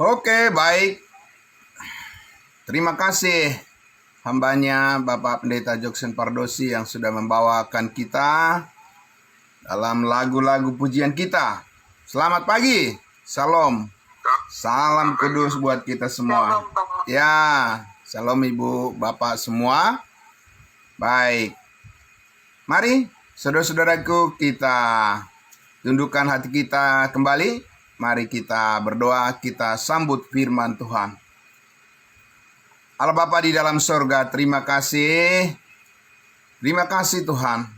Oke, baik. Terima kasih hambanya Bapak Pendeta Joksen Pardosi yang sudah membawakan kita dalam lagu-lagu pujian kita. Selamat pagi, Shalom. Salam kudus buat kita semua. Ya, Shalom Ibu, Bapak semua. Baik. Mari, saudara-saudaraku, kita tundukkan hati kita kembali. Mari kita berdoa, kita sambut firman Tuhan. Allah Bapa di dalam sorga, terima kasih. Terima kasih Tuhan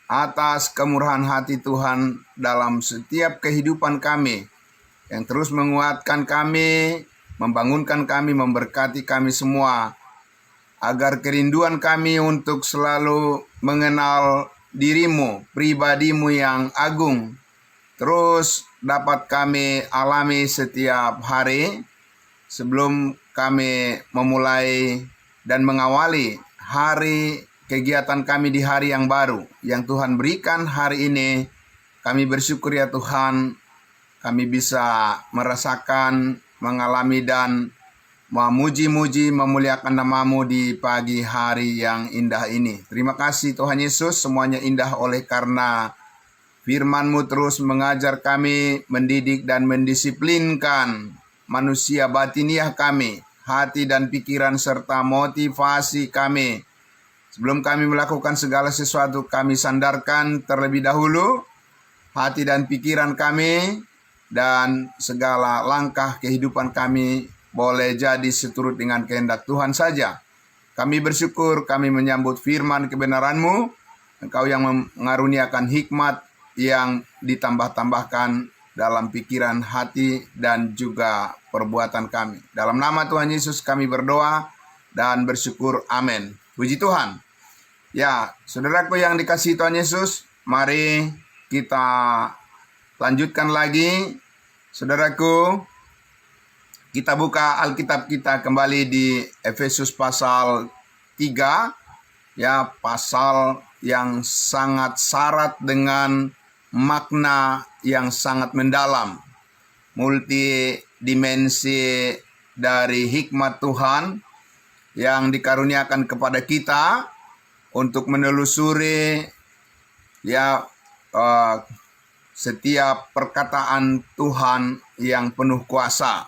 atas kemurahan hati Tuhan dalam setiap kehidupan kami, yang terus menguatkan kami, membangunkan kami, memberkati kami semua, agar kerinduan kami untuk selalu mengenal dirimu, pribadimu yang agung, terus dapat kami alami setiap hari sebelum kami memulai dan mengawali hari kegiatan kami di hari yang baru yang Tuhan berikan hari ini. Kami bersyukur ya Tuhan, kami bisa merasakan, mengalami dan memuji-muji, memuliakan nama-Mu di pagi hari yang indah ini. Terima kasih Tuhan Yesus, semuanya indah oleh karena firman-Mu terus mengajar kami, mendidik dan mendisiplinkan manusia batiniah kami, hati dan pikiran serta motivasi kami. Sebelum kami melakukan segala sesuatu, kami sandarkan terlebih dahulu hati dan pikiran kami, dan segala langkah kehidupan kami boleh jadi seturut dengan kehendak Tuhan saja. Kami bersyukur, kami menyambut firman kebenaran-Mu. Engkau yang mengaruniakan hikmat yang ditambah-tambahkan dalam pikiran, hati, dan juga perbuatan kami. Dalam nama Tuhan Yesus kami berdoa dan bersyukur. Amin. Puji Tuhan. Ya, saudaraku yang dikasihi Tuhan Yesus, mari kita lanjutkan lagi. Saudaraku, kita buka Alkitab kita kembali di Efesus pasal 3. Ya, pasal yang sangat syarat dengan makna yang sangat mendalam, multidimensi dari hikmat Tuhan yang dikaruniakan kepada kita untuk menelusuri setiap perkataan Tuhan yang penuh kuasa.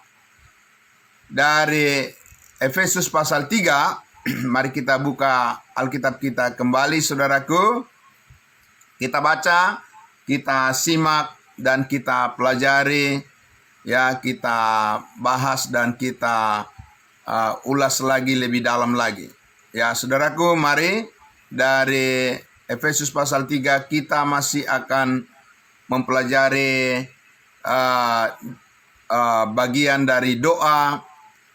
Dari Efesus pasal 3, mari kita buka Alkitab kita kembali saudaraku. Kita baca, kita simak, dan kita pelajari, ya, kita bahas dan kita ulas lagi lebih dalam lagi. Ya, saudaraku, mari dari Efesus pasal 3 kita masih akan mempelajari bagian dari doa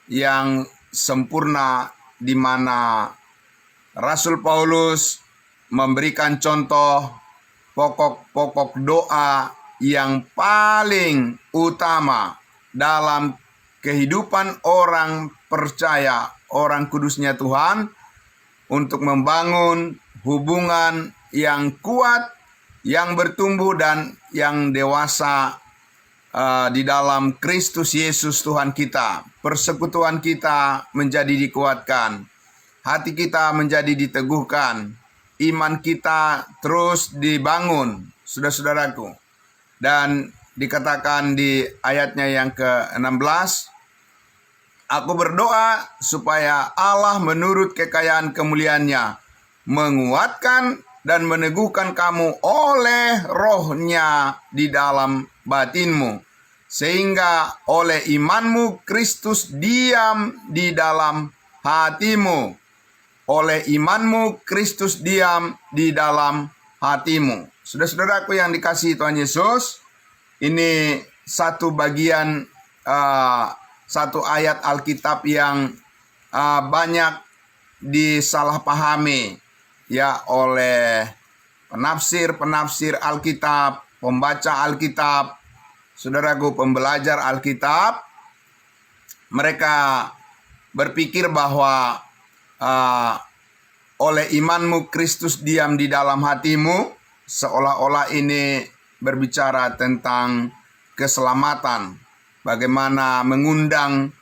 yang sempurna, di mana Rasul Paulus memberikan contoh pokok-pokok doa yang paling utama dalam kehidupan orang percaya, orang kudusnya Tuhan, untuk membangun hubungan yang kuat, yang bertumbuh dan yang dewasa di dalam Kristus Yesus Tuhan kita. Persekutuan kita menjadi dikuatkan, hati kita menjadi diteguhkan, iman kita terus dibangun, saudara-saudaraku. Dan dikatakan di ayatnya yang ke-16, aku berdoa supaya Allah menurut kekayaan kemuliaan-Nya menguatkan dan meneguhkan kamu oleh Roh-Nya di dalam batinmu, sehingga oleh imanmu Kristus diam di dalam hatimu. Oleh imanmu Kristus diam di dalam hatimu. Saudara-saudaraku yang dikasihi Tuhan Yesus, ini satu bagian, satu ayat Alkitab yang banyak disalahpahami ya oleh penafsir Alkitab, pembaca Alkitab, saudaraku, pembelajar Alkitab. Mereka berpikir bahwa oleh imanmu Kristus diam di dalam hatimu, seolah-olah ini berbicara tentang keselamatan. bagaimana mengundang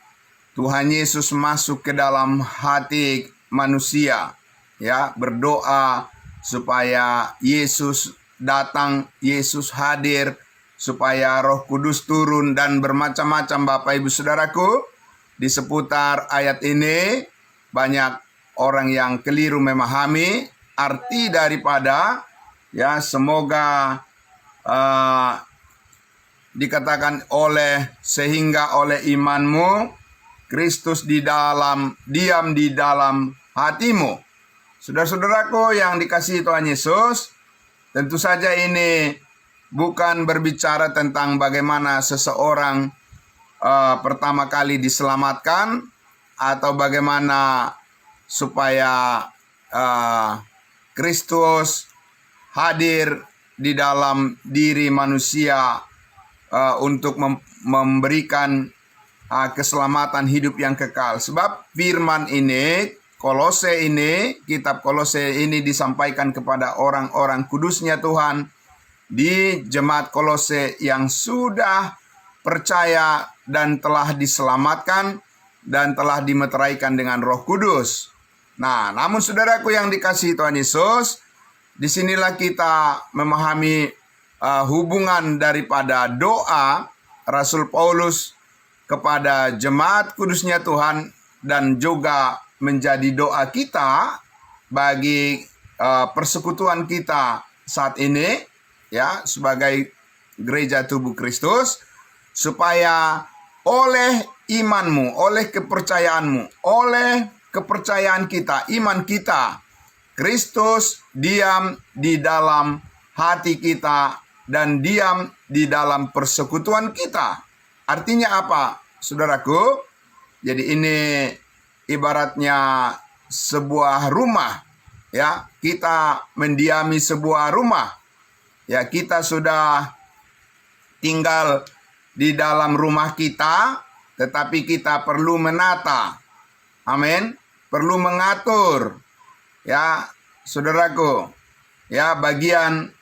Tuhan Yesus masuk ke dalam hati manusia, ya, berdoa supaya Yesus datang, Yesus hadir, supaya Roh Kudus turun, dan bermacam-macam Bapak Ibu Saudaraku. Di seputar ayat ini banyak orang yang keliru memahami arti daripada, ya, semoga dikatakan sehingga oleh imanmu Kristus diam di dalam hatimu. Saudara-saudaraku yang dikasihi Tuhan Yesus, tentu saja ini bukan berbicara tentang bagaimana seseorang pertama kali diselamatkan, atau bagaimana supaya Kristus hadir di dalam diri manusia untuk memberikan keselamatan hidup yang kekal. Sebab firman ini, Kolose ini, kitab Kolose ini disampaikan kepada orang-orang kudusnya Tuhan di jemaat Kolose yang sudah percaya dan telah diselamatkan dan telah dimeteraikan dengan Roh Kudus. Nah, namun saudaraku yang dikasihi Tuhan Yesus, disinilah kita memahami hubungan daripada doa Rasul Paulus kepada jemaat kudusnya Tuhan, dan juga menjadi doa kita bagi persekutuan kita saat ini, ya, sebagai gereja tubuh Kristus, supaya oleh imanmu, oleh kepercayaanmu, oleh kepercayaan kita, iman kita, Kristus diam di dalam hati kita dan diam di dalam persekutuan kita. Artinya apa, saudaraku? Jadi ini ibaratnya sebuah rumah, ya. Kita mendiami sebuah rumah, ya. Kita sudah tinggal di dalam rumah kita, tetapi kita perlu menata, amin, perlu mengatur, ya, saudaraku, ya, bagian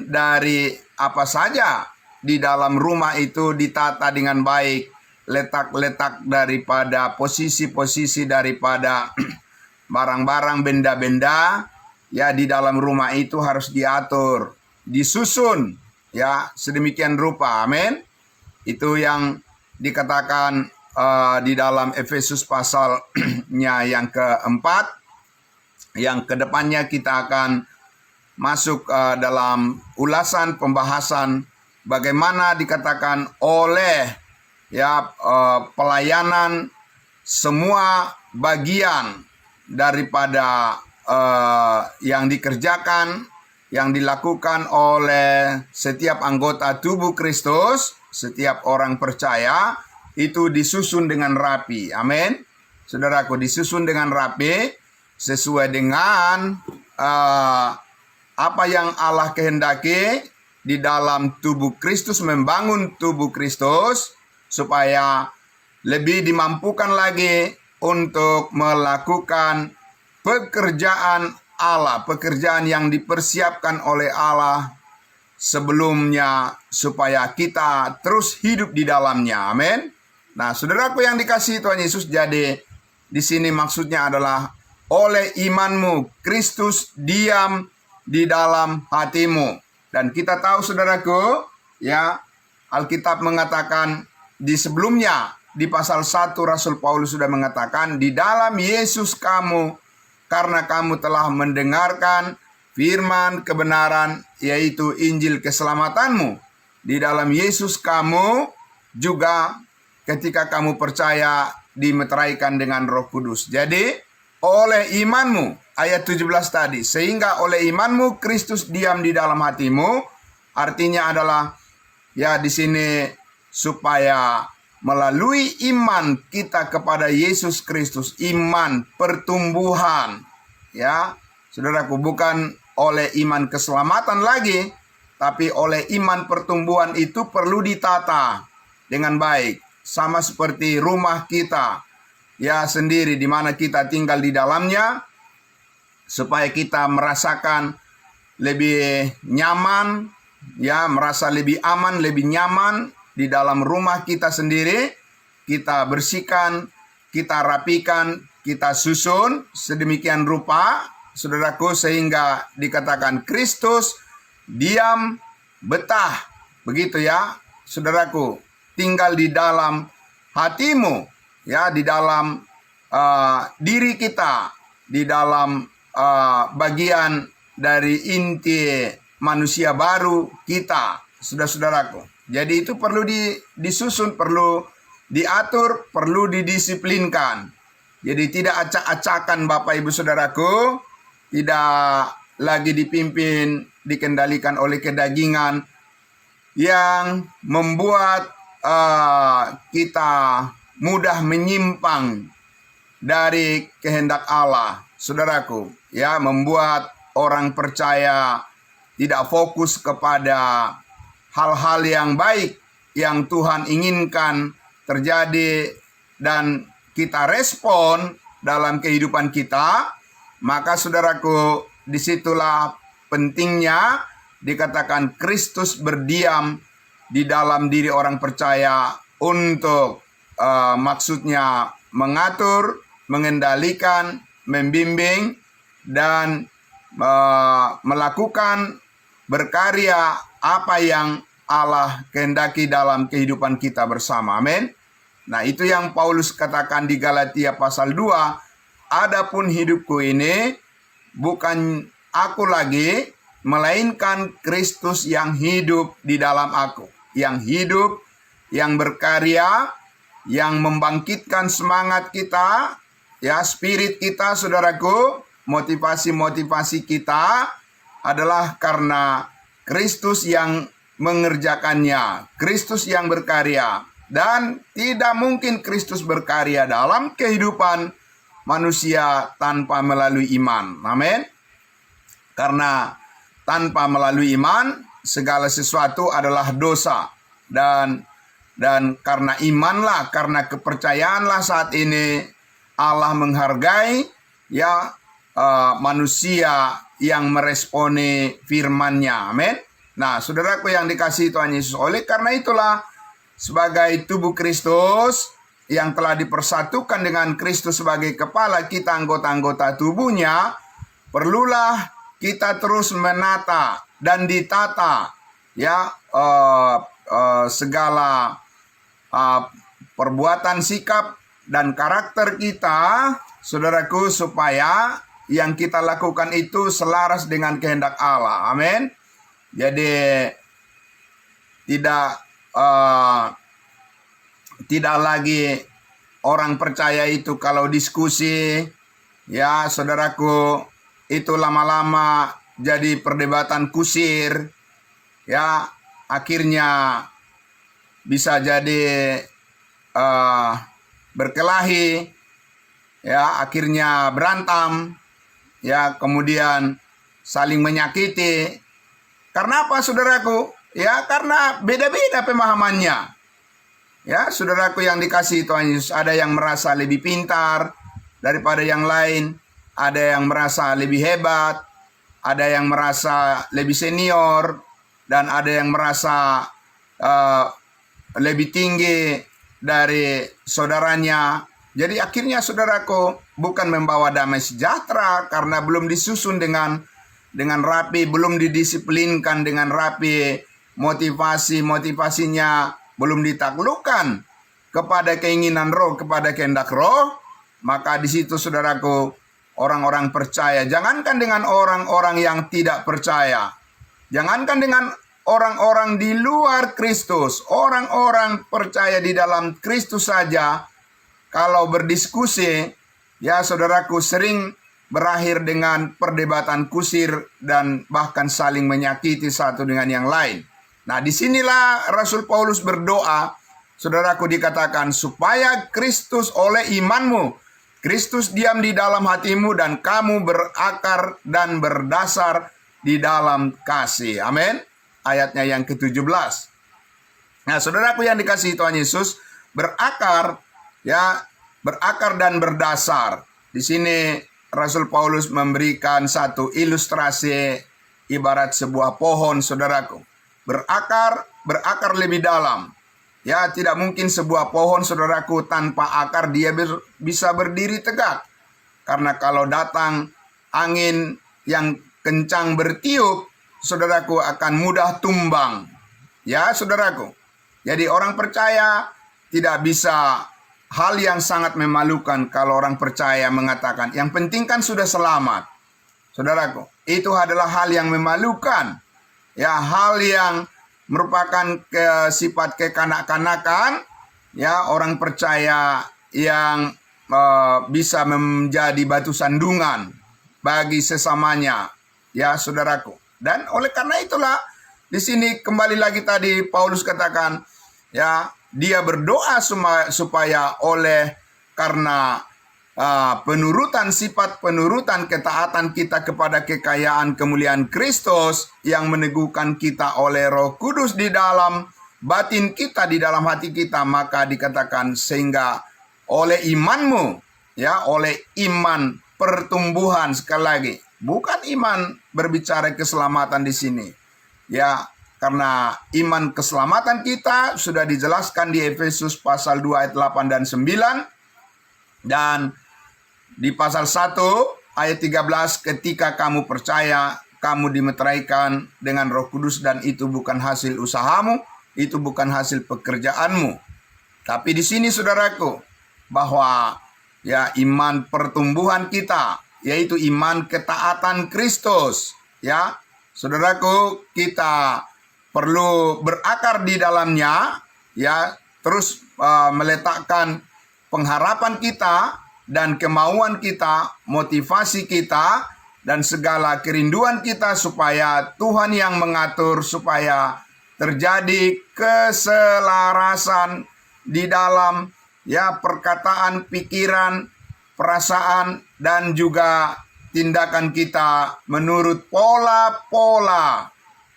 dari apa saja di dalam rumah itu ditata dengan baik, letak-letak daripada posisi-posisi daripada barang-barang, benda-benda, ya, di dalam rumah itu harus diatur, disusun, ya, sedemikian rupa, amin. Itu yang dikatakan di dalam Efesus pasalnya yang keempat, yang kedepannya kita akan masuk dalam ulasan pembahasan bagaimana dikatakan oleh, ya, pelayanan semua bagian daripada yang dikerjakan, yang dilakukan oleh setiap anggota tubuh Kristus, setiap orang percaya, itu disusun dengan rapi. Amin. Saudaraku, disusun dengan rapi sesuai dengan apa yang Allah kehendaki di dalam tubuh Kristus, membangun tubuh Kristus supaya lebih dimampukan lagi untuk melakukan pekerjaan Allah, pekerjaan yang dipersiapkan oleh Allah sebelumnya, supaya kita terus hidup di dalamnya. Amin. Nah, saudaraku yang dikasihi Tuhan Yesus, jadi di sini maksudnya adalah oleh imanmu Kristus diam di dalam hatimu. Dan kita tahu, saudaraku, ya, Alkitab mengatakan di sebelumnya, di pasal 1 Rasul Paulus sudah mengatakan, di dalam Yesus kamu, karena kamu telah mendengarkan firman kebenaran, yaitu Injil keselamatanmu. Di dalam Yesus kamu juga ketika kamu percaya dimeteraikan dengan Roh Kudus. Jadi oleh imanmu, ayat 17 tadi, sehingga oleh imanmu Kristus diam di dalam hatimu, artinya adalah, ya, di sini supaya melalui iman kita kepada Yesus Kristus, iman pertumbuhan, ya, saudaraku, bukan oleh iman keselamatan lagi, tapi oleh iman pertumbuhan itu perlu ditata dengan baik, sama seperti rumah kita, ya, sendiri, di mana kita tinggal di dalamnya, supaya kita merasakan lebih nyaman, ya, merasa lebih aman, lebih nyaman, di dalam rumah kita sendiri, kita bersihkan, kita rapikan, kita susun sedemikian rupa, saudaraku, sehingga dikatakan Kristus diam, betah. Begitu ya, saudaraku, tinggal di dalam hatimu, ya, di dalam diri kita, di dalam bagian dari inti manusia baru kita, saudara-saudaraku. Jadi itu perlu disusun, perlu diatur, perlu didisiplinkan. Jadi tidak acak-acakan Bapak Ibu Saudaraku, tidak lagi dipimpin, dikendalikan oleh kedagingan yang membuat kita mudah menyimpang dari kehendak Allah, saudaraku, ya, membuat orang percaya tidak fokus kepada hal-hal yang baik yang Tuhan inginkan terjadi dan kita respon dalam kehidupan kita. Maka saudaraku, disitulah pentingnya dikatakan Kristus berdiam di dalam diri orang percaya untuk maksudnya mengatur, mengendalikan, membimbing, dan melakukan berkarya apa yang Allah kehendaki dalam kehidupan kita bersama. Amin. Nah, itu yang Paulus katakan di Galatia pasal 2. Adapun hidupku ini bukan aku lagi, melainkan Kristus yang hidup di dalam aku. Yang hidup, yang berkarya, yang membangkitkan semangat kita, ya, spirit kita, saudaraku, motivasi-motivasi kita adalah karena Kristus yang mengerjakannya, Kristus yang berkarya. Dan tidak mungkin Kristus berkarya dalam kehidupan manusia tanpa melalui iman. Amin. Karena tanpa melalui iman, segala sesuatu adalah dosa. Dan karena imanlah, karena kepercayaanlah saat ini Allah menghargai, ya, manusia yang meresponi firman-Nya. Amin. Nah, saudaraku yang dikasihi Tuhan Yesus, oleh karena itulah sebagai tubuh Kristus yang telah dipersatukan dengan Kristus sebagai kepala, kita anggota-anggota tubuhnya, perlulah kita terus menata dan ditata, ya, segala perbuatan, sikap, dan karakter kita, saudaraku, supaya yang kita lakukan itu selaras dengan kehendak Allah. Amin. Jadi tidak lagi orang percaya itu kalau diskusi, ya, saudaraku, itu lama-lama jadi perdebatan kusir, ya, akhirnya bisa jadi berkelahi, ya, akhirnya berantem, ya, kemudian saling menyakiti. Karena apa, saudaraku? Ya, karena beda-beda pemahamannya. Ya, saudaraku yang dikasihi Tuhan Yesus, ada yang merasa lebih pintar daripada yang lain, ada yang merasa lebih hebat, ada yang merasa lebih senior, dan ada yang merasa lebih tinggi dari saudaranya. Jadi akhirnya, saudaraku, bukan membawa damai sejahtera karena belum disusun dengan rapi, belum didisiplinkan dengan rapi, motivasinya belum ditaklukkan kepada keinginan roh, kepada kehendak roh. Maka di situ, saudaraku, orang-orang percaya, jangankan dengan orang-orang yang tidak percaya, jangankan dengan orang-orang di luar Kristus, orang-orang percaya di dalam Kristus saja, kalau berdiskusi, ya, saudaraku, sering berakhir dengan perdebatan kusir dan bahkan saling menyakiti satu dengan yang lain. Nah, disinilah Rasul Paulus berdoa, saudaraku, dikatakan supaya Kristus oleh imanmu, Kristus diam di dalam hatimu dan kamu berakar dan berdasar di dalam kasih. Amin. Ayatnya yang ke-17. Nah, saudaraku yang dikasihi Tuhan Yesus, berakar, ya, berakar dan berdasar. Di sini Rasul Paulus memberikan satu ilustrasi ibarat sebuah pohon, saudaraku. Berakar lebih dalam. Ya, tidak mungkin sebuah pohon, saudaraku, tanpa akar dia bisa berdiri tegak. Karena kalau datang angin yang kencang bertiup, saudaraku, akan mudah tumbang. Ya, saudaraku. Jadi orang percaya tidak bisa, hal yang sangat memalukan kalau orang percaya mengatakan, yang penting kan sudah selamat. Saudaraku, itu adalah hal yang memalukan. Ya, hal yang merupakan sifat kekanak-kanakan. Ya, orang percaya yang bisa menjadi batu sandungan bagi sesamanya. Ya, saudaraku. Dan oleh karena itulah, di sini kembali lagi tadi Paulus katakan, ya, dia berdoa supaya karena sifat penurutan ketaatan kita kepada kekayaan kemuliaan Kristus yang meneguhkan kita oleh Roh Kudus di dalam batin kita, di dalam hati kita, maka dikatakan sehingga oleh imanmu, ya, oleh iman pertumbuhan, sekali lagi, bukan iman berbicara keselamatan di sini. Ya, karena iman keselamatan kita sudah dijelaskan di Efesus pasal 2 ayat 8 dan 9. Dan di pasal 1 ayat 13, ketika kamu percaya, kamu dimeteraikan dengan Roh Kudus dan itu bukan hasil usahamu, itu bukan hasil pekerjaanmu. Tapi di sini saudaraku, bahwa ya iman pertumbuhan kita, yaitu iman ketaatan Kristus. Ya, saudaraku, kita perlu berakar di dalamnya, ya, terus meletakkan pengharapan kita dan kemauan kita, motivasi kita, dan segala kerinduan kita supaya Tuhan yang mengatur, supaya terjadi keselarasan di dalam, ya, perkataan, pikiran, perasaan, dan juga tindakan kita menurut pola-pola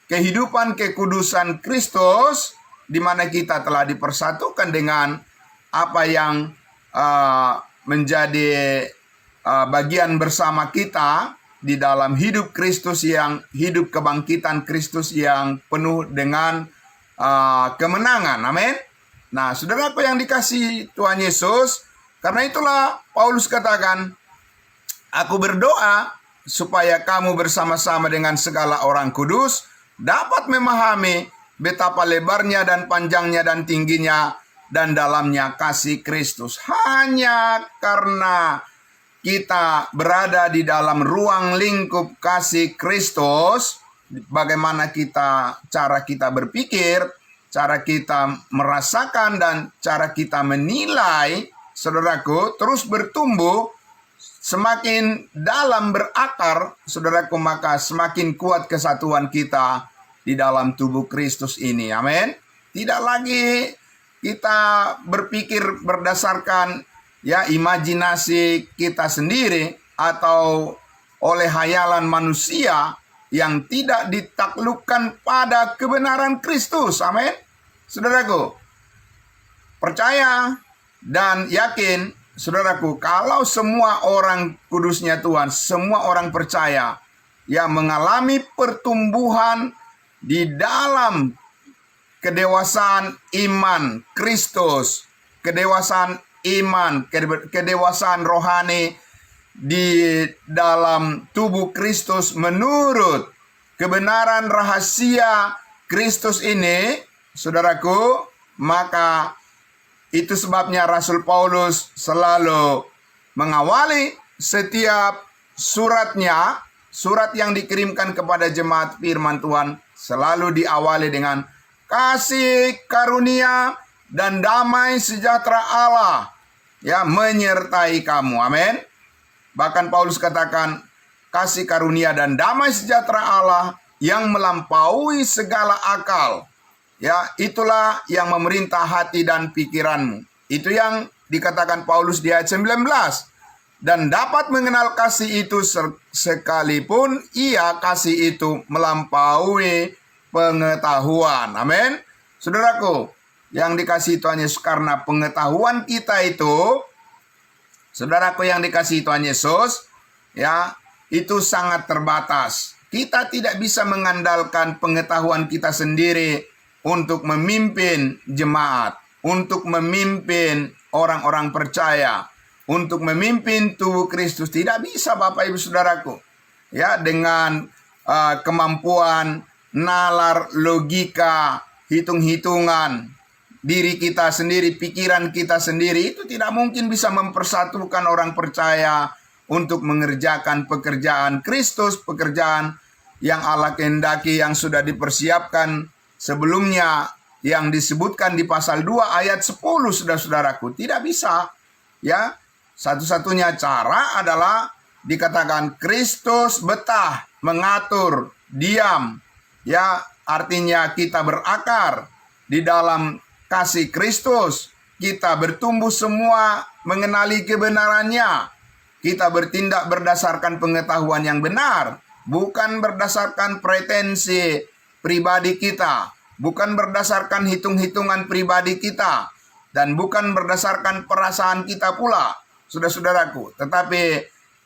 kehidupan kekudusan Kristus, di mana kita telah dipersatukan dengan apa yang menjadi bagian bersama kita di dalam hidup Kristus, yang hidup kebangkitan Kristus yang penuh dengan kemenangan. Amin. Nah, saudaraku yang dikasihi Tuhan Yesus, karena itulah Paulus katakan, aku berdoa supaya kamu bersama-sama dengan segala orang kudus dapat memahami betapa lebarnya dan panjangnya dan tingginya dan dalamnya kasih Kristus. Hanya karena kita berada di dalam ruang lingkup kasih Kristus, bagaimana cara kita berpikir, cara kita merasakan, dan cara kita menilai, saudaraku, terus bertumbuh, semakin dalam berakar, saudaraku, maka semakin kuat kesatuan kita di dalam tubuh Kristus ini. Amin. Tidak lagi kita berpikir berdasarkan, ya, imajinasi kita sendiri atau oleh hayalan manusia yang tidak ditaklukkan pada kebenaran Kristus. Amin. Saudaraku, percaya dan yakin, saudaraku, kalau semua orang kudusnya Tuhan, semua orang percaya, ya, mengalami pertumbuhan di dalam kedewasaan iman Kristus, kedewasaan iman, kedewasaan rohani di dalam tubuh Kristus menurut kebenaran rahasia Kristus ini, saudaraku, maka itu sebabnya Rasul Paulus selalu mengawali setiap suratnya, surat yang dikirimkan kepada jemaat firman Tuhan, selalu diawali dengan kasih karunia dan damai sejahtera Allah, ya, menyertai kamu. Amin. Bahkan Paulus katakan, kasih karunia dan damai sejahtera Allah yang melampaui segala akal, ya, itulah yang memerintah hati dan pikiranmu. Itu yang dikatakan Paulus di ayat 19. Dan dapat mengenal kasih itu sekalipun ia kasih itu melampaui pengetahuan. Amin. Saudaraku yang dikasihi Tuhan Yesus, karena pengetahuan kita itu, saudaraku yang dikasihi Tuhan Yesus, ya, itu sangat terbatas. Kita tidak bisa mengandalkan pengetahuan kita sendiri untuk memimpin jemaat, untuk memimpin orang-orang percaya, untuk memimpin tubuh Kristus. Tidak bisa Bapak Ibu Saudaraku, ya, dengan kemampuan nalar, logika, hitung-hitungan diri kita sendiri, pikiran kita sendiri. Itu tidak mungkin bisa mempersatukan orang percaya untuk mengerjakan pekerjaan Kristus, pekerjaan yang Allah kehendaki, yang sudah dipersiapkan sebelumnya, yang disebutkan di pasal 2 ayat 10, saudara-saudaraku. Tidak bisa, ya. Satu-satunya cara adalah dikatakan Kristus betah, mengatur, diam, ya, artinya kita berakar di dalam kasih Kristus. Kita bertumbuh semua mengenali kebenarannya. Kita bertindak berdasarkan pengetahuan yang benar, bukan berdasarkan pretensi pribadi kita, bukan berdasarkan hitung-hitungan pribadi kita, dan bukan berdasarkan perasaan kita pula, saudara-saudaraku. Tetapi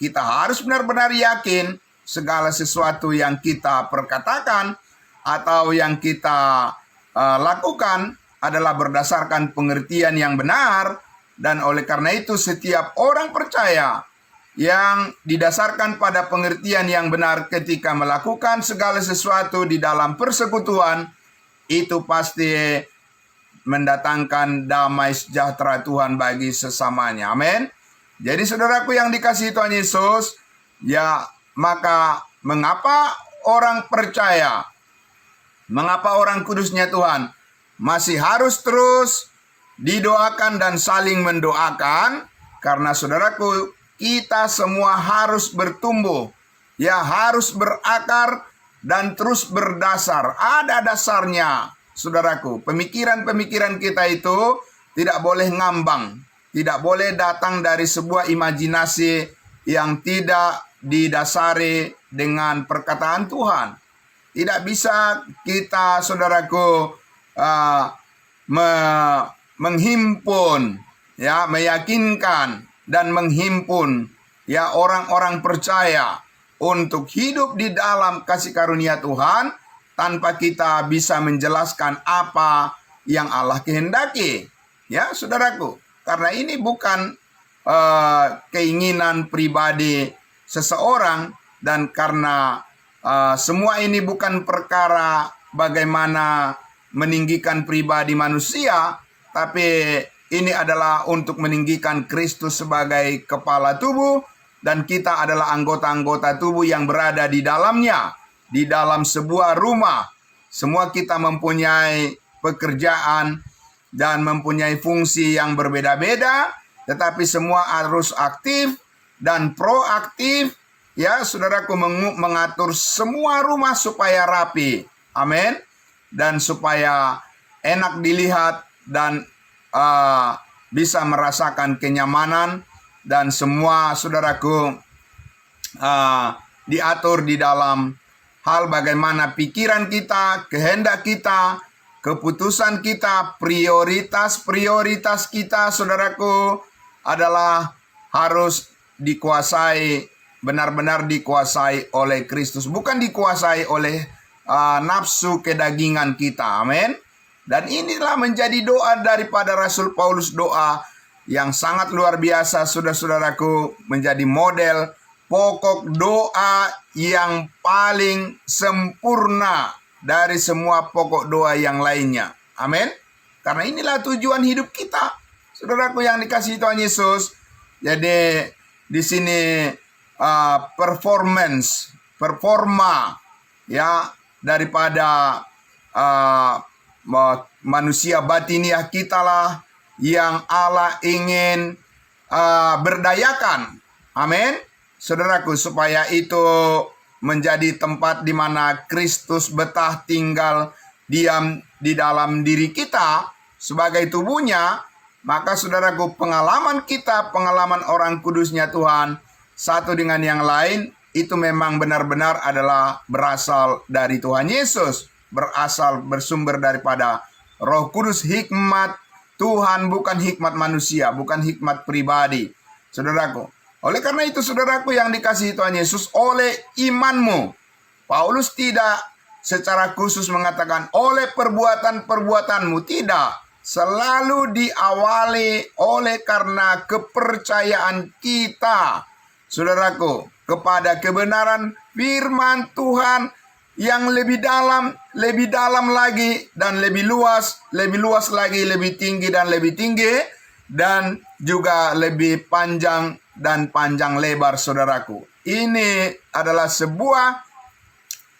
kita harus benar-benar yakin segala sesuatu yang kita perkatakan atau yang kita lakukan adalah berdasarkan pengertian yang benar. Dan oleh karena itu setiap orang percaya yang didasarkan pada pengertian yang benar ketika melakukan segala sesuatu di dalam persekutuan, itu pasti mendatangkan damai sejahtera Tuhan bagi sesamanya. Amin. Jadi saudaraku yang dikasihi Tuhan Yesus, ya, maka mengapa orang percaya, mengapa orang kudusnya Tuhan masih harus terus didoakan dan saling mendoakan? Karena saudaraku, kita semua harus bertumbuh, ya, harus berakar dan terus berdasar. Ada dasarnya, saudaraku. Pemikiran-pemikiran kita itu tidak boleh ngambang, tidak boleh datang dari sebuah imajinasi yang tidak didasari dengan perkataan Tuhan. Tidak bisa kita, saudaraku, menghimpun, ya, meyakinkan dan menghimpun, ya, orang-orang percaya untuk hidup di dalam kasih karunia Tuhan tanpa kita bisa menjelaskan apa yang Allah kehendaki, ya, saudaraku. Karena ini bukan keinginan pribadi seseorang, dan karena semua ini bukan perkara bagaimana meninggikan pribadi manusia, tapi ini adalah untuk meninggikan Kristus sebagai kepala tubuh, dan kita adalah anggota-anggota tubuh yang berada di dalamnya, di dalam sebuah rumah. Semua kita mempunyai pekerjaan dan mempunyai fungsi yang berbeda-beda, tetapi semua harus aktif dan proaktif, ya, saudaraku, mengatur semua rumah supaya rapi. Amin. Dan supaya enak dilihat dan bisa merasakan kenyamanan, dan semua, saudaraku, diatur di dalam hal bagaimana pikiran kita, kehendak kita, keputusan kita, prioritas kita, saudaraku, adalah harus dikuasai, benar-benar dikuasai oleh Kristus, bukan dikuasai oleh nafsu kedagingan kita. Amin. Dan inilah menjadi doa daripada Rasul Paulus, doa yang sangat luar biasa, saudara-saudaraku, menjadi model pokok doa yang paling sempurna dari semua pokok doa yang lainnya. Amin. Karena inilah tujuan hidup kita, saudaraku yang dikasihi Tuhan Yesus. Jadi di sini performa, ya, daripada manusia batiniah kita lah yang Allah ingin berdayakan. Amin. Saudaraku, supaya itu menjadi tempat di mana Kristus betah tinggal diam di dalam diri kita sebagai tubuhnya. Maka saudaraku, pengalaman kita, pengalaman orang kudusnya Tuhan satu dengan yang lain, itu memang benar-benar adalah berasal dari Tuhan Yesus, bersumber daripada Roh Kudus, hikmat Tuhan, bukan hikmat manusia, bukan hikmat pribadi, saudaraku. Oleh karena itu, saudaraku yang dikasihi Tuhan Yesus, oleh imanmu, Paulus tidak secara khusus mengatakan oleh perbuatan-perbuatanmu. Tidak. Selalu diawali oleh karena kepercayaan kita, saudaraku, kepada kebenaran firman Tuhan yang lebih dalam lagi, dan lebih luas lagi, lebih tinggi dan lebih tinggi, dan juga lebih panjang dan panjang lebar, saudaraku. Ini adalah sebuah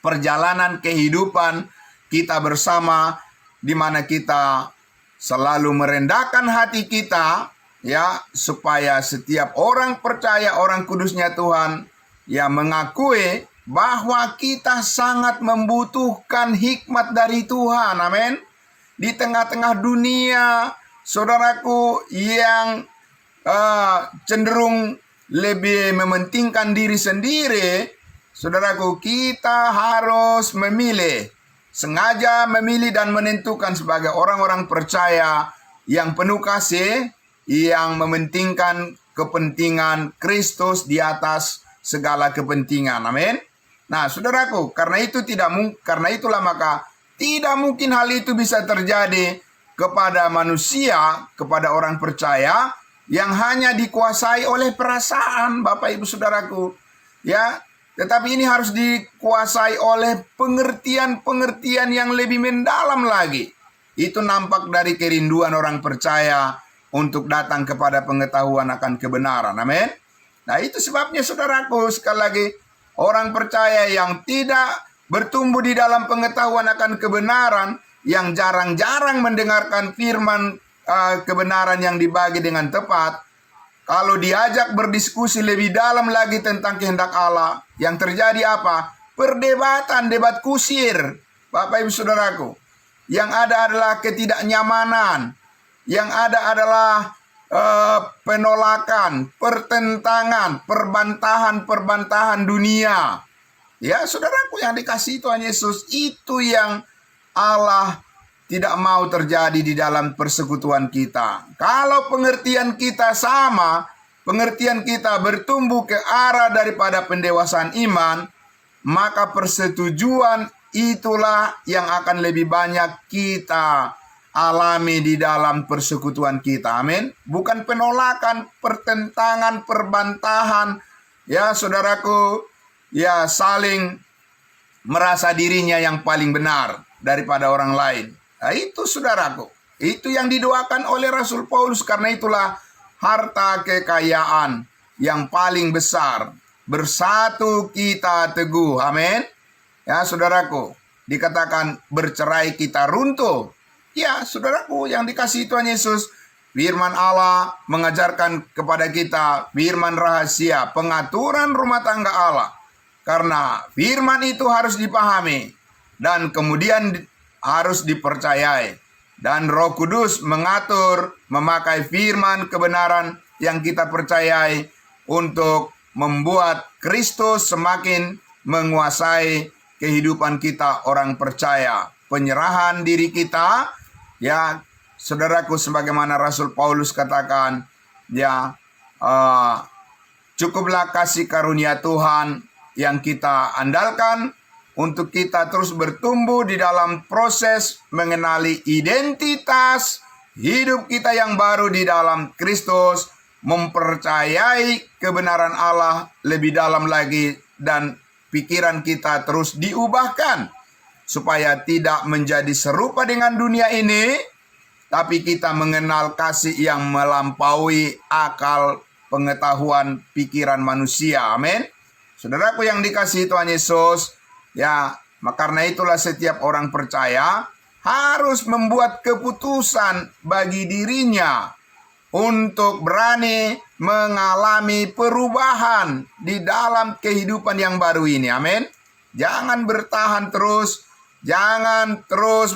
perjalanan kehidupan kita bersama, di mana kita selalu merendahkan hati kita, ya, supaya setiap orang percaya, orang kudusnya Tuhan, ya, mengakui bahwa kita sangat membutuhkan hikmat dari Tuhan. Amin. Di tengah-tengah dunia, saudaraku, yang cenderung lebih mementingkan diri sendiri, saudaraku, kita harus memilih, sengaja memilih dan menentukan sebagai orang-orang percaya yang penuh kasih, yang mementingkan kepentingan Kristus di atas segala kepentingan. Amin. Nah, saudaraku, karena itulah maka tidak mungkin hal itu bisa terjadi kepada manusia, kepada orang percaya yang hanya dikuasai oleh perasaan, Bapak Ibu Saudaraku. Ya, tetapi ini harus dikuasai oleh pengertian-pengertian yang lebih mendalam lagi. Itu nampak dari kerinduan orang percaya untuk datang kepada pengetahuan akan kebenaran. Amin. Nah, itu sebabnya, saudaraku, sekali lagi, orang percaya yang tidak bertumbuh di dalam pengetahuan akan kebenaran, yang jarang-jarang mendengarkan firman kebenaran yang dibagi dengan tepat, kalau diajak berdiskusi lebih dalam lagi tentang kehendak Allah, yang terjadi apa? Perdebatan, debat kusir, Bapak Ibu Saudaraku. Yang ada adalah ketidaknyamanan, yang ada adalah penolakan, pertentangan, perbantahan dunia. Ya, saudaraku yang dikasihi Tuhan Yesus, itu yang Allah tidak mau terjadi di dalam persekutuan kita. Kalau pengertian kita sama, pengertian kita bertumbuh ke arah daripada pendewasaan iman, maka persetujuan itulah yang akan lebih banyak kita alami di dalam persekutuan kita. Amin. Bukan penolakan, pertentangan, perbantahan, ya saudaraku, ya saling merasa dirinya yang paling benar daripada orang lain. Nah, itu saudaraku, itu yang didoakan oleh Rasul Paulus. Karena itulah harta kekayaan yang paling besar, bersatu kita teguh. Amin. Ya saudaraku, dikatakan bercerai kita runtuh. Ya saudaraku yang dikasihi Tuhan Yesus, firman Allah mengajarkan kepada kita firman rahasia, pengaturan rumah tangga Allah. Karena firman itu harus dipahami dan kemudian harus dipercayai. Dan Roh Kudus mengatur, memakai firman kebenaran yang kita percayai untuk membuat Kristus semakin menguasai kehidupan kita orang percaya. Penyerahan diri kita, ya saudaraku, sebagaimana Rasul Paulus katakan, ya cukuplah kasih karunia Tuhan yang kita andalkan untuk kita terus bertumbuh di dalam proses mengenali identitas hidup kita yang baru di dalam Kristus, mempercayai kebenaran Allah lebih dalam lagi, dan pikiran kita terus diubahkan supaya tidak menjadi serupa dengan dunia ini, tapi kita mengenal kasih yang melampaui akal, pengetahuan, pikiran manusia. Amin. Saudaraku yang dikasihi Tuhan Yesus, ya, karena itulah setiap orang percaya harus membuat keputusan bagi dirinya untuk berani mengalami perubahan di dalam kehidupan yang baru ini. Amin. Jangan bertahan terus, jangan terus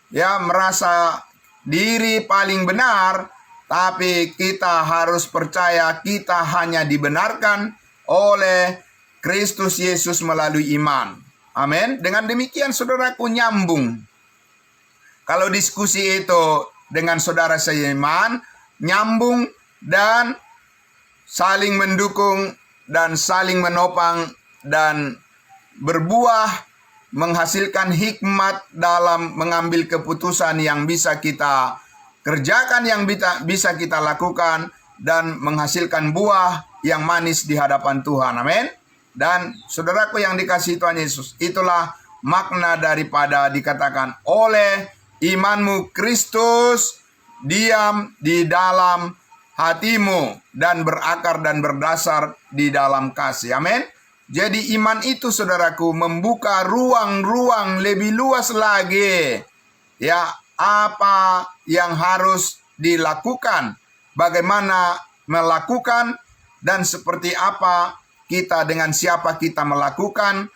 ya merasa diri paling benar, tapi kita harus percaya kita hanya dibenarkan oleh Kristus Yesus melalui iman. Amin. Dengan demikian saudaraku nyambung. Kalau diskusi itu dengan saudara seiman, nyambung dan saling mendukung dan saling menopang dan berbuah menghasilkan hikmat dalam mengambil keputusan yang bisa kita kerjakan, yang bisa kita lakukan, dan menghasilkan buah yang manis di hadapan Tuhan. Amin. Dan saudaraku yang dikasihi Tuhan Yesus, itulah makna daripada dikatakan oleh imanmu Kristus diam di dalam hatimu dan berakar dan berdasar di dalam kasih. Amin. Jadi iman itu saudaraku membuka ruang-ruang lebih luas lagi. Ya, apa yang harus dilakukan, bagaimana melakukan, dan seperti apa kita, dengan siapa kita melakukan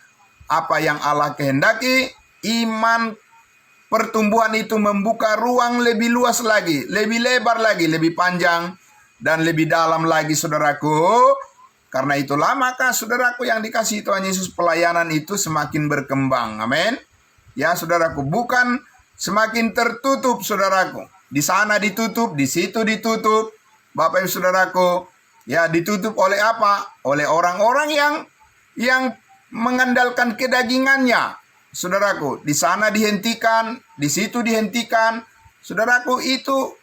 apa yang Allah kehendaki. Iman pertumbuhan itu membuka ruang lebih luas lagi, lebih lebar lagi, lebih panjang, dan lebih dalam lagi saudaraku. Karena itulah maka saudaraku yang dikasihi Tuhan Yesus, pelayanan itu semakin berkembang. Amin. Ya saudaraku, bukan semakin tertutup saudaraku. Di sana ditutup, di situ ditutup. Bapak Ibu saudaraku, ya ditutup oleh apa? Oleh orang-orang yang mengandalkan kedagingannya. Saudaraku, di sana dihentikan, di situ dihentikan. Saudaraku, itu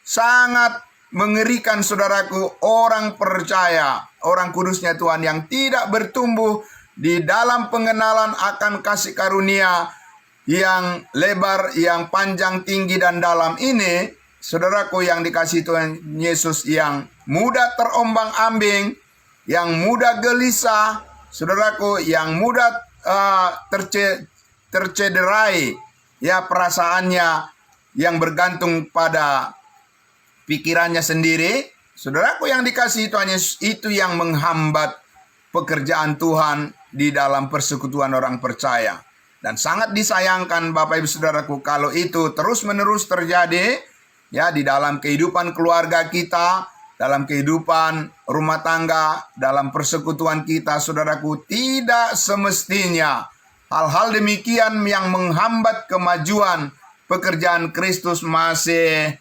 sangat mengerikan saudaraku. Orang percaya, orang kudusnya Tuhan yang tidak bertumbuh di dalam pengenalan akan kasih karunia yang lebar, yang panjang, tinggi, dan dalam ini, saudaraku yang dikasihi Tuhan Yesus, yang mudah terombang-ambing, yang mudah gelisah, saudaraku, yang mudah tercederai, ya perasaannya yang bergantung pada pikirannya sendiri. Saudaraku yang dikasihi Tuhan Yesus, itu yang menghambat pekerjaan Tuhan di dalam persekutuan orang percaya. Dan sangat disayangkan Bapak Ibu saudaraku kalau itu terus-menerus terjadi ya di dalam kehidupan keluarga kita, dalam kehidupan rumah tangga, dalam persekutuan kita saudaraku. Tidak semestinya hal-hal demikian yang menghambat kemajuan pekerjaan Kristus masih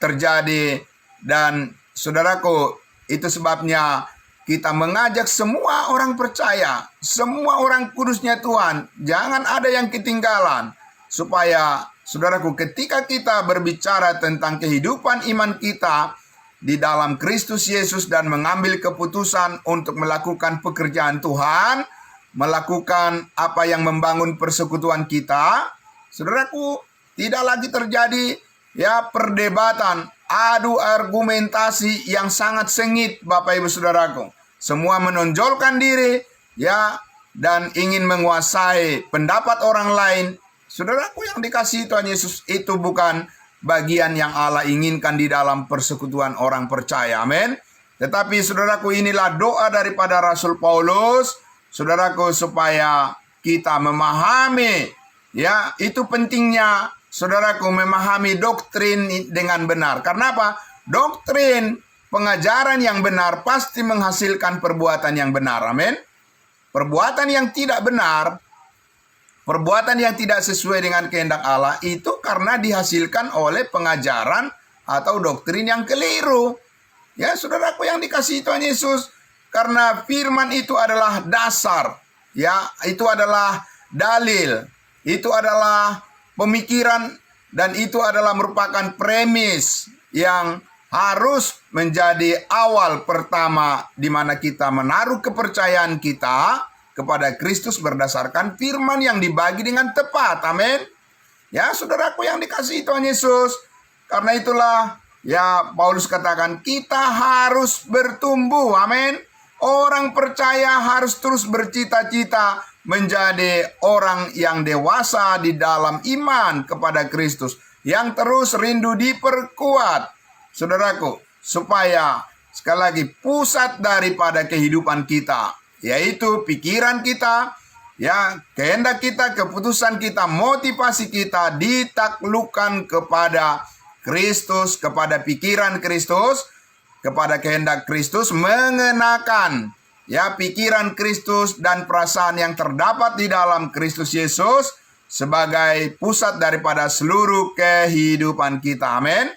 terjadi. Dan saudaraku, itu sebabnya kita mengajak semua orang percaya, semua orang kudusnya Tuhan, jangan ada yang ketinggalan. Supaya saudaraku, ketika kita berbicara tentang kehidupan iman kita di dalam Kristus Yesus dan mengambil keputusan untuk melakukan pekerjaan Tuhan, melakukan apa yang membangun persekutuan kita, saudaraku, tidak lagi terjadi ya perdebatan, adu argumentasi yang sangat sengit Bapak Ibu saudaraku. Semua menonjolkan diri ya dan ingin menguasai pendapat orang lain. Saudaraku yang dikasihi Tuhan Yesus, itu bukan bagian yang Allah inginkan di dalam persekutuan orang percaya. Amin. Tetapi saudaraku, inilah doa daripada Rasul Paulus, saudaraku, supaya kita memahami ya, itu pentingnya saudaraku memahami doktrin dengan benar. Karena apa? Doktrin, pengajaran yang benar pasti menghasilkan perbuatan yang benar. Amin. Perbuatan yang tidak benar, perbuatan yang tidak sesuai dengan kehendak Allah, itu karena dihasilkan oleh pengajaran atau doktrin yang keliru. Ya, saudaraku yang dikasihi Tuhan Yesus, karena firman itu adalah dasar, ya, itu adalah dalil, itu adalah pemikiran, dan itu adalah merupakan premis yang harus menjadi awal pertama di mana kita menaruh kepercayaan kita kepada Kristus berdasarkan firman yang dibagi dengan tepat. Amin. Ya, saudaraku yang dikasihi Tuhan Yesus, karena itulah ya Paulus katakan kita harus bertumbuh. Amin. Orang percaya harus terus bercita-cita menjadi orang yang dewasa di dalam iman kepada Kristus, yang terus rindu diperkuat. Saudaraku, supaya sekali lagi pusat daripada kehidupan kita, yaitu pikiran kita, ya, kehendak kita, keputusan kita, motivasi kita ditaklukkan kepada Kristus, kepada pikiran Kristus, kepada kehendak Kristus, mengenakan ya pikiran Kristus dan perasaan yang terdapat di dalam Kristus Yesus sebagai pusat daripada seluruh kehidupan kita. Amin.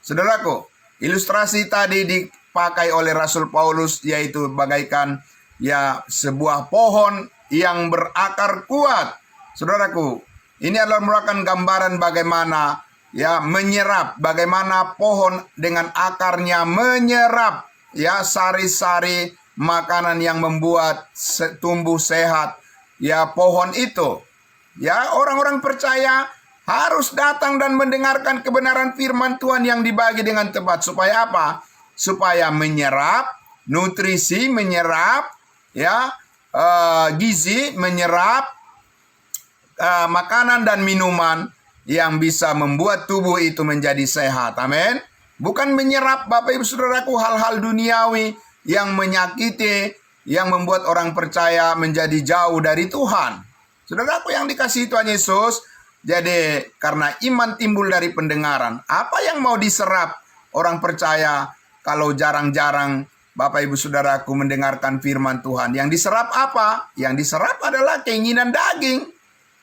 Saudaraku, ilustrasi tadi dipakai oleh Rasul Paulus, yaitu bagaikan ya sebuah pohon yang berakar kuat. Saudaraku, ini adalah merupakan gambaran bagaimana ya menyerap, bagaimana pohon dengan akarnya menyerap ya sari-sari makanan yang membuat tumbuh sehat ya pohon itu. Ya, orang-orang percaya harus datang dan mendengarkan kebenaran firman Tuhan yang dibagi dengan tepat. Supaya apa? Supaya menyerap nutrisi, menyerap ya gizi, menyerap makanan dan minuman yang bisa membuat tubuh itu menjadi sehat. Amin. Bukan menyerap, Bapak Ibu Saudaraku, hal-hal duniawi yang menyakiti, yang membuat orang percaya menjadi jauh dari Tuhan. Saudaraku yang dikasihi Tuhan Yesus, jadi karena iman timbul dari pendengaran. Apa yang mau diserap orang percaya kalau jarang-jarang Bapak Ibu Saudaraku mendengarkan firman Tuhan? Yang diserap apa? Yang diserap adalah keinginan daging.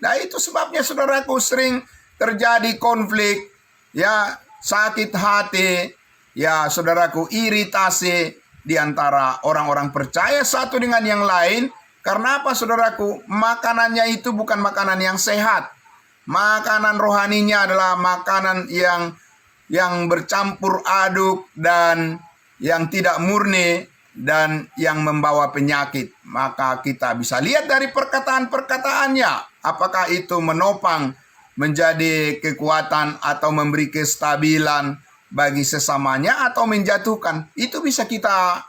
Nah, itu sebabnya Saudaraku sering terjadi konflik, ya sakit hati, ya Saudaraku iritasi di antara orang-orang percaya satu dengan yang lain. Karena apa, Saudaraku? Makanannya itu bukan makanan yang sehat. Makanan rohaninya adalah makanan yang bercampur aduk dan yang tidak murni dan yang membawa penyakit. Maka kita bisa lihat dari perkataan-perkataannya, apakah itu menopang menjadi kekuatan atau memberi kestabilan bagi sesamanya atau menjatuhkan. Itu bisa kita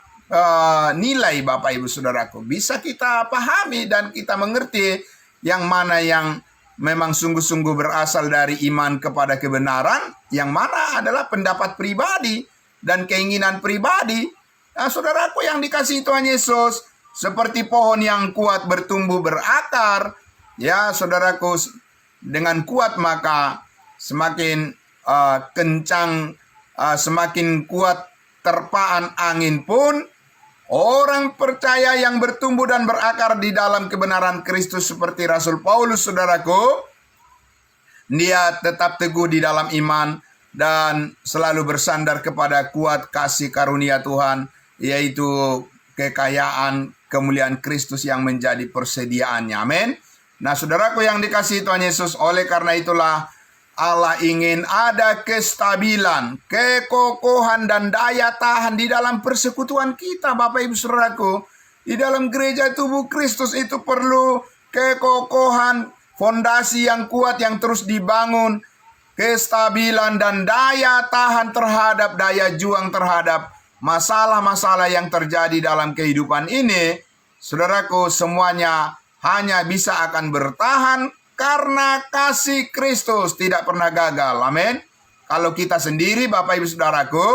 nilai, Bapak Ibu Saudaraku. Bisa kita pahami dan kita mengerti yang mana yang memang sungguh-sungguh berasal dari iman kepada kebenaran, yang mana adalah pendapat pribadi dan keinginan pribadi. Nah, Saudaraku yang dikasihi Tuhan Yesus, seperti pohon yang kuat bertumbuh berakar, ya Saudaraku, dengan kuat maka semakin kencang, semakin kuat terpaan angin pun. Orang percaya yang bertumbuh dan berakar di dalam kebenaran Kristus seperti Rasul Paulus, Saudaraku, dia tetap teguh di dalam iman dan selalu bersandar kepada kuat kasih karunia Tuhan, yaitu kekayaan kemuliaan Kristus yang menjadi persediaannya. Amin. Nah, Saudaraku yang dikasihi Tuhan Yesus, oleh karena itulah Allah ingin ada kestabilan, kekokohan, dan daya tahan di dalam persekutuan kita, Bapak Ibu Saudaraku. Di dalam gereja tubuh Kristus itu perlu kekokohan, fondasi yang kuat yang terus dibangun, kestabilan dan daya tahan terhadap, daya juang terhadap masalah-masalah yang terjadi dalam kehidupan ini. Saudaraku, semuanya hanya bisa akan bertahan karena kasih Kristus tidak pernah gagal. Amin. Kalau kita sendiri, Bapak Ibu Saudaraku,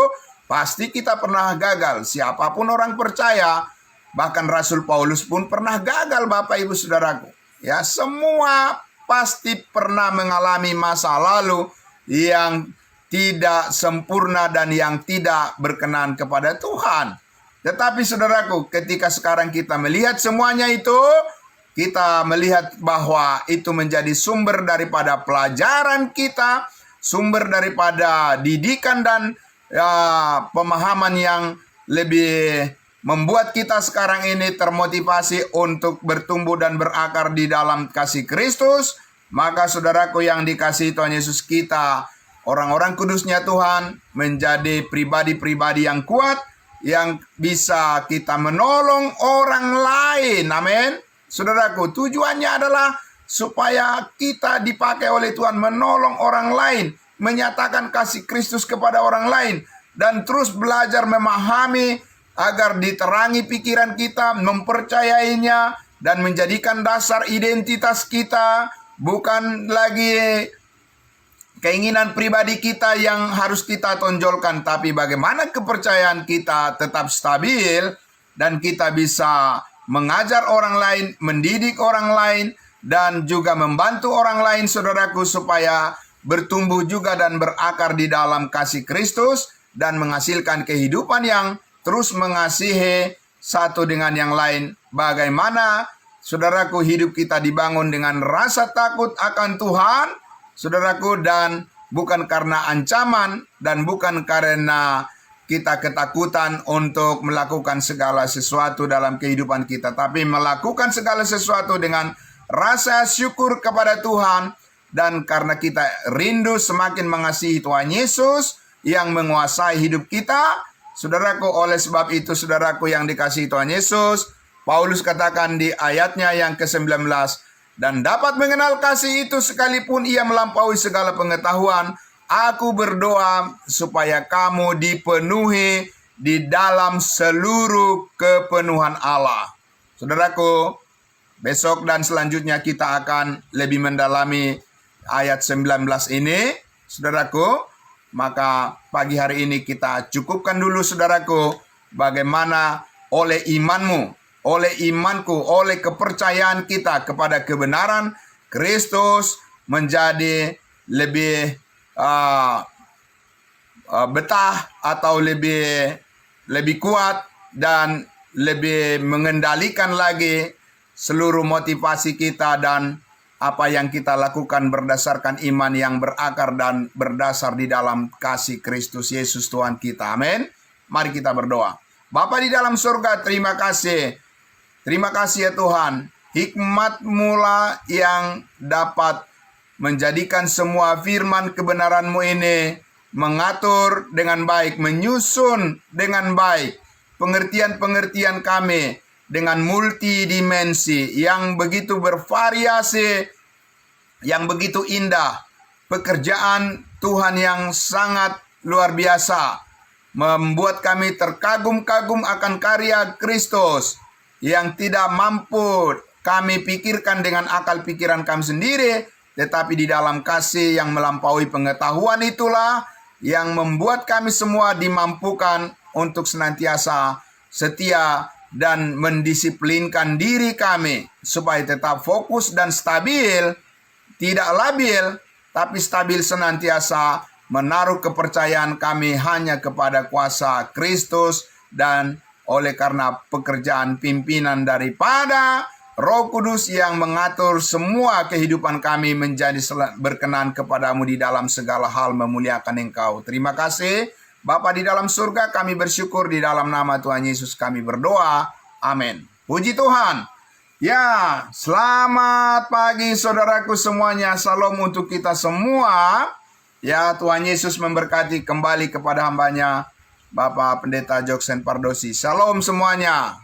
pasti kita pernah gagal. Siapapun orang percaya, bahkan Rasul Paulus pun pernah gagal, Bapak Ibu Saudaraku. Ya, semua pasti pernah mengalami masa lalu yang tidak sempurna dan yang tidak berkenan kepada Tuhan. Tetapi Saudaraku, ketika sekarang kita melihat semuanya itu, kita melihat bahwa itu menjadi sumber daripada pelajaran kita, sumber daripada didikan dan pemahaman yang lebih membuat kita sekarang ini termotivasi untuk bertumbuh dan berakar di dalam kasih Kristus. Maka Saudaraku yang dikasihi Tuhan Yesus, kita orang-orang kudusnya Tuhan menjadi pribadi-pribadi yang kuat, yang bisa kita menolong orang lain. Amin. Saudaraku, tujuannya adalah supaya kita dipakai oleh Tuhan menolong orang lain, menyatakan kasih Kristus kepada orang lain, dan terus belajar memahami agar diterangi pikiran kita, mempercayainya, dan menjadikan dasar identitas kita, bukan lagi keinginan pribadi kita yang harus kita tonjolkan, tapi bagaimana kepercayaan kita tetap stabil, dan kita bisa mengajar orang lain, mendidik orang lain, dan juga membantu orang lain, Saudaraku, supaya bertumbuh juga dan berakar di dalam kasih Kristus dan menghasilkan kehidupan yang terus mengasihi satu dengan yang lain. Bagaimana, Saudaraku, hidup kita dibangun dengan rasa takut akan Tuhan, Saudaraku, dan bukan karena ancaman dan bukan karena kita ketakutan untuk melakukan segala sesuatu dalam kehidupan kita, tapi melakukan segala sesuatu dengan rasa syukur kepada Tuhan. Dan karena kita rindu semakin mengasihi Tuhan Yesus yang menguasai hidup kita, saudaraku, oleh sebab itu saudaraku yang dikasihi Tuhan Yesus, Paulus katakan di ayatnya yang ke-19, dan dapat mengenal kasih itu sekalipun ia melampaui segala pengetahuan, aku berdoa supaya kamu dipenuhi di dalam seluruh kepenuhan Allah. Saudaraku, besok dan selanjutnya kita akan lebih mendalami ayat 19 ini, saudaraku. Maka pagi hari ini kita cukupkan dulu, saudaraku, bagaimana oleh imanmu, oleh imanku, oleh kepercayaan kita kepada kebenaran, Kristus menjadi lebih betah atau lebih kuat dan lebih mengendalikan lagi seluruh motivasi kita dan apa yang kita lakukan berdasarkan iman yang berakar dan berdasar di dalam kasih Kristus Yesus Tuhan kita. Amin. Mari kita berdoa. Bapa di dalam surga, terima kasih. Terima kasih ya Tuhan. Hikmat-Mu lah yang dapat menjadikan semua firman kebenaran-Mu ini mengatur dengan baik, menyusun dengan baik pengertian-pengertian kami dengan multidimensi yang begitu bervariasi, yang begitu indah. Pekerjaan Tuhan yang sangat luar biasa membuat kami terkagum-kagum akan karya Kristus yang tidak mampu kami pikirkan dengan akal pikiran kami sendiri, tetapi di dalam kasih yang melampaui pengetahuan itulah yang membuat kami semua dimampukan untuk senantiasa setia dan mendisiplinkan diri kami supaya tetap fokus dan stabil, tidak labil, tapi stabil senantiasa menaruh kepercayaan kami hanya kepada kuasa Kristus dan oleh karena pekerjaan pimpinan daripada Roh Kudus yang mengatur semua kehidupan kami menjadi berkenan kepadamu di dalam segala hal, memuliakan Engkau. Terima kasih Bapa di dalam surga, kami bersyukur di dalam nama Tuhan Yesus kami berdoa. Amin. Puji Tuhan. Ya, selamat pagi saudaraku semuanya. Salam untuk kita semua. Ya, Tuhan Yesus memberkati. Kembali kepada hambanya Bapak Pendeta Joksen Pardosi. Shalom semuanya.